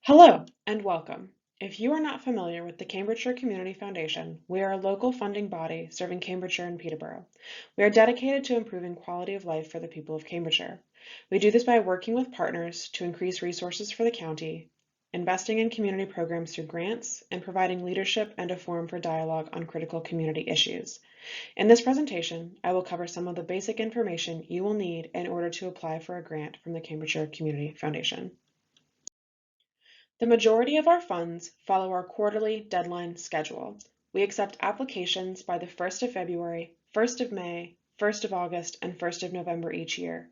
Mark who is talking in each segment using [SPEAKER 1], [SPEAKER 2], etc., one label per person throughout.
[SPEAKER 1] Hello and welcome. If you are not familiar with the Cambridgeshire Community Foundation, we are a local funding body serving Cambridgeshire and Peterborough. We are dedicated to improving quality of life for the people of Cambridgeshire. We do this by working with partners to increase resources for the county, investing in community programs through grants, and providing leadership and a forum for dialogue on critical community issues. In this presentation, I will cover some of the basic information you will need in order to apply for a grant from the Cambridgeshire Community Foundation. The majority of our funds follow our quarterly deadline schedule. We accept applications by the 1st of February, 1st of May, 1st of August, and 1st of November each year.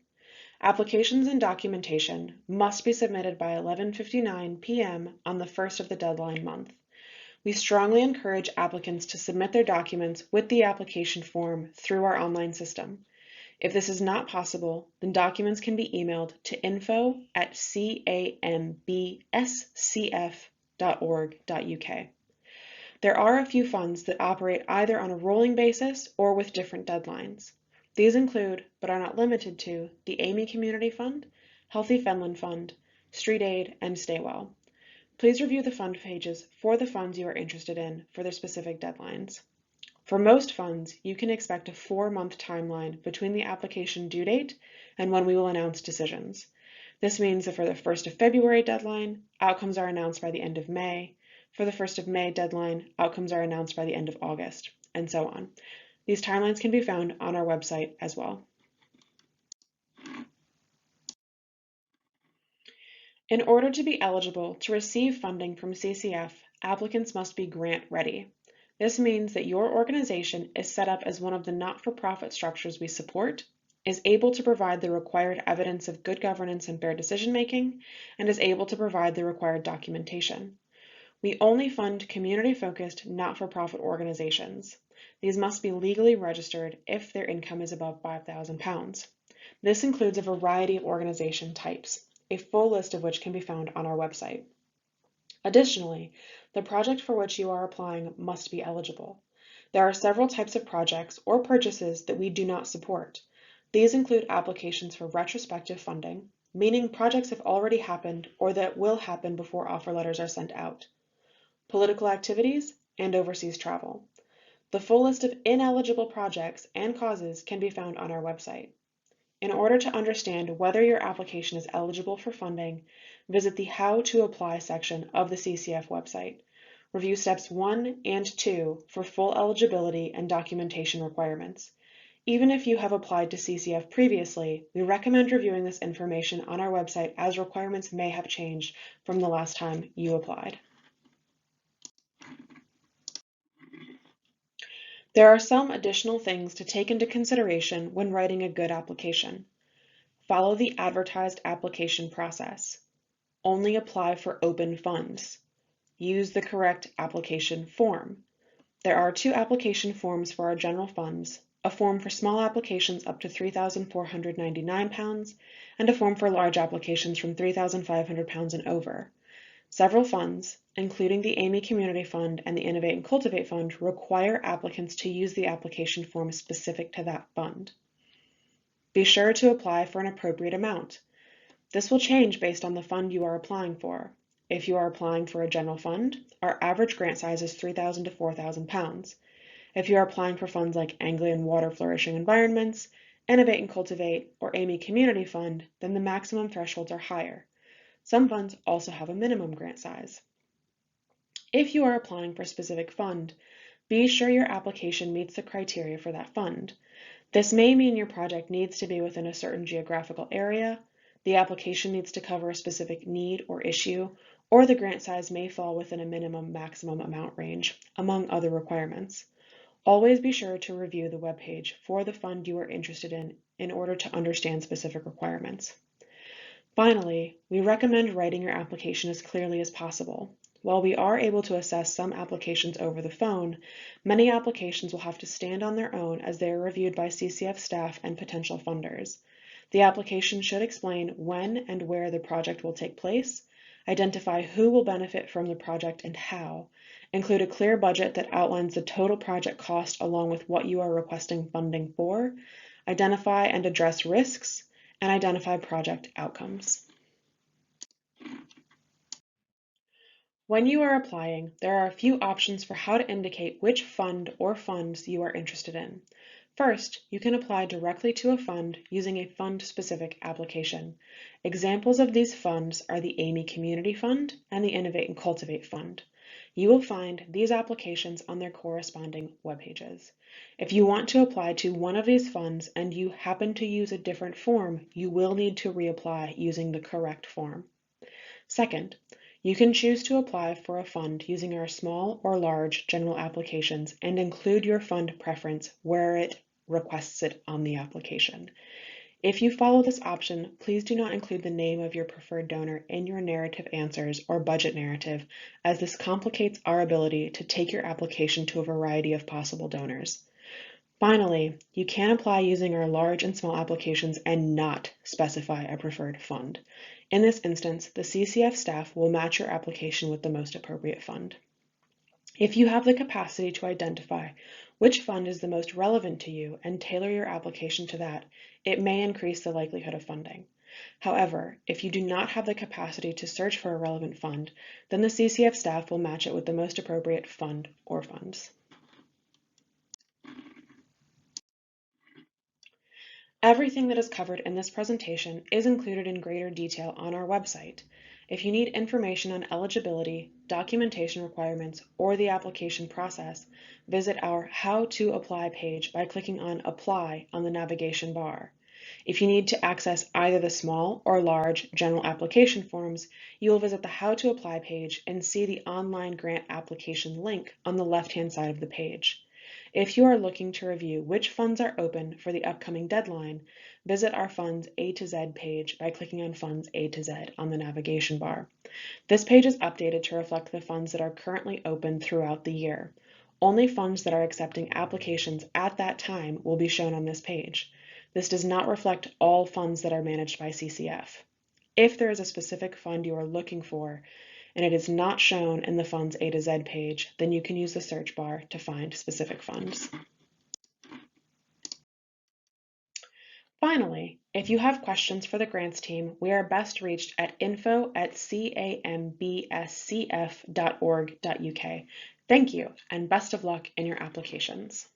[SPEAKER 1] Applications and documentation must be submitted by 11:59 p.m. on the first of the deadline month. We strongly encourage applicants to submit their documents with the application form through our online system. If this is not possible, then documents can be emailed to info@cambscf.org.uk. There are a few funds that operate either on a rolling basis or with different deadlines. These include, but are not limited to, the Amy Community Fund, Healthy Fenland Fund, Street Aid, and Staywell. Please review the fund pages for the funds you are interested in for their specific deadlines. For most funds, you can expect a 4-month timeline between the application due date and when we will announce decisions. This means that for the 1st of February deadline, outcomes are announced by the end of May. For the 1st of May deadline, outcomes are announced by the end of August, and so on. These timelines can be found on our website as well. In order to be eligible to receive funding from CCF, applicants must be grant ready. This means that your organization is set up as one of the not-for-profit structures we support, is able to provide the required evidence of good governance and fair decision-making, and is able to provide the required documentation. We only fund community-focused, not-for-profit organizations. These must be legally registered if their income is above £5,000. This includes a variety of organization types, a full list of which can be found on our website. Additionally, the project for which you are applying must be eligible. There are several types of projects or purchases that we do not support. These include applications for retrospective funding, meaning projects have already happened or that will happen before offer letters are sent out, political activities, and overseas travel. The full list of ineligible projects and causes can be found on our website. In order to understand whether your application is eligible for funding, visit the How to Apply section of the CCF website. Review steps 1 and 2 for full eligibility and documentation requirements. Even if you have applied to CCF previously, we recommend reviewing this information on our website as requirements may have changed from the last time you applied. There are some additional things to take into consideration when writing a good application. Follow the advertised application process. Only apply for open funds. Use the correct application form. There are 2 application forms for our general funds, a form for small applications up to £3,499 and a form for large applications from £3,500 and over. Several funds, including the Amy Community Fund and the Innovate and Cultivate Fund, require applicants to use the application form specific to that fund. Be sure to apply for an appropriate amount. This will change based on the fund you are applying for. If you are applying for a general fund, our average grant size is £3,000 to £4,000. If you are applying for funds like Anglian Water Flourishing Environments, Innovate and Cultivate, or Amy Community Fund, then the maximum thresholds are higher. Some funds also have a minimum grant size. If you are applying for a specific fund, be sure your application meets the criteria for that fund. This may mean your project needs to be within a certain geographical area, the application needs to cover a specific need or issue, or the grant size may fall within a minimum-maximum amount range, among other requirements. Always be sure to review the webpage for the fund you are interested in order to understand specific requirements. Finally, we recommend writing your application as clearly as possible. While we are able to assess some applications over the phone, many applications will have to stand on their own as they are reviewed by CCF staff and potential funders. The application should explain when and where the project will take place, identify who will benefit from the project and how, include a clear budget that outlines the total project cost along with what you are requesting funding for, identify and address risks, and identify project outcomes. When you are applying, there are a few options for how to indicate which fund or funds you are interested in. First, you can apply directly to a fund using a fund-specific application. Examples of these funds are the Amy Community Fund and the Innovate and Cultivate Fund. You will find these applications on their corresponding web pages. If you want to apply to one of these funds and you happen to use a different form, you will need to reapply using the correct form. Second, you can choose to apply for a fund using our small or large general applications and include your fund preference where it requests it on the application. If you follow this option, please do not include the name of your preferred donor in your narrative answers or budget narrative, as this complicates our ability to take your application to a variety of possible donors. Finally, you can apply using our large and small applications and not specify a preferred fund. In this instance, the CCF staff will match your application with the most appropriate fund. If you have the capacity to identify which fund is the most relevant to you and tailor your application to that, it may increase the likelihood of funding. However, if you do not have the capacity to search for a relevant fund, then the CCF staff will match it with the most appropriate fund or funds. Everything that is covered in this presentation is included in greater detail on our website. If you need information on eligibility, documentation requirements, or the application process, visit our How to Apply page by clicking on Apply on the navigation bar. If you need to access either the small or large general application forms, you will visit the How to Apply page and see the online grant application link on the left-hand side of the page. If you are looking to review which funds are open for the upcoming deadline, visit our Funds A to Z page by clicking on Funds A to Z on the navigation bar. This page is updated to reflect the funds that are currently open throughout the year. Only funds that are accepting applications at that time will be shown on this page. This does not reflect all funds that are managed by CCF. If there is a specific fund you are looking for, and it is not shown in the Funds A to Z page, then you can use the search bar to find specific funds. Finally, if you have questions for the grants team, we are best reached at info@cambscf.org.uk. Thank you, and best of luck in your applications.